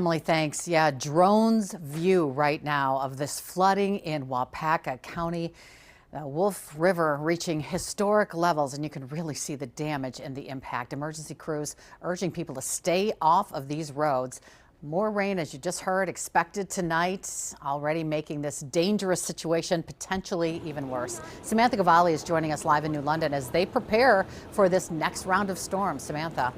Emily, thanks. Yeah, drones view right now of this flooding in Waupaca County. The Wolf River reaching historic levels, and you can really see the damage and the impact. Emergency crews urging people to stay off of these roads. More rain, as you just heard, expected tonight, already making this dangerous situation potentially even worse. Samantha Cavalli is joining us live in New London as they prepare for this next round of storms. Samantha.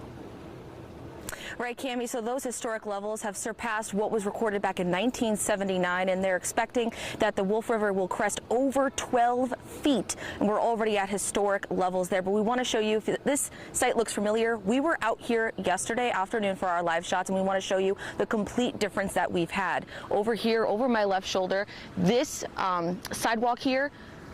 Right, Cammie, so those historic levels have surpassed what was recorded back in 1979, and they're expecting that the Wolf River will crest over 12 feet. And we're already at historic levels there, but we want to show you, if this site looks familiar, we were out here yesterday afternoon for our live shots, and we want to show you the complete difference that we've had. Over here, over my left shoulder, this sidewalk here,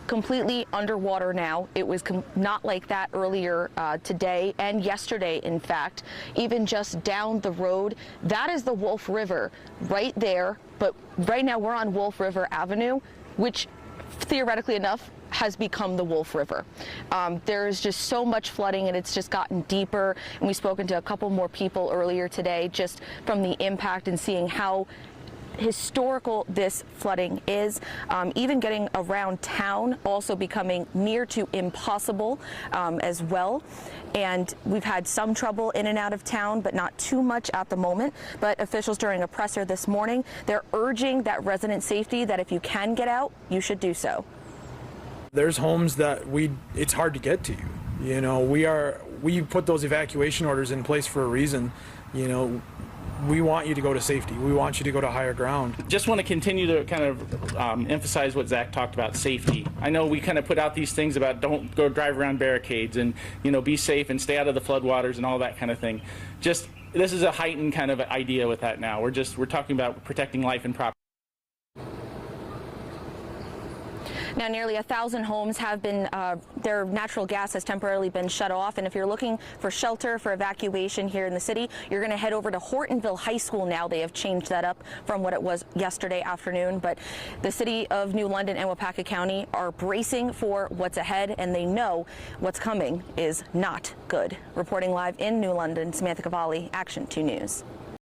completely underwater now. It was not like that earlier today and yesterday, in fact. Even just down the road, that is the Wolf River right there. But right now we're on Wolf River Avenue, which theoretically enough has become the Wolf River. There's just so much flooding, and it's just gotten deeper. And we've spoken to a couple more people earlier today just from the impact and seeing how historical this flooding is. Even getting around town also becoming near to impossible as well. And we've had some trouble in and out of town, but not too much at the moment. But officials during a presser this morning, they're urging that resident safety, that if you can get out, you should do so. There's homes that it's hard to get to. You know, we put those evacuation orders in place for a reason. You know, we want you to go to safety. We want you to go to higher ground. Just want to continue to kind of emphasize what Zach talked about, safety. I know we kind of put out these things about don't go drive around barricades and, you know, be safe and stay out of the floodwaters and all that kind of thing. Just, this is a heightened kind of idea with that now. We're talking about protecting life and property. Now, nearly 1,000 homes have been, their natural gas has temporarily been shut off. And if you're looking for shelter, for evacuation here in the city, you're going to head over to Hortonville High School now. They have changed that up from what it was yesterday afternoon. But the city of New London and Waupaca County are bracing for what's ahead, and they know what's coming is not good. Reporting live in New London, Samantha Cavalli, Action 2 News.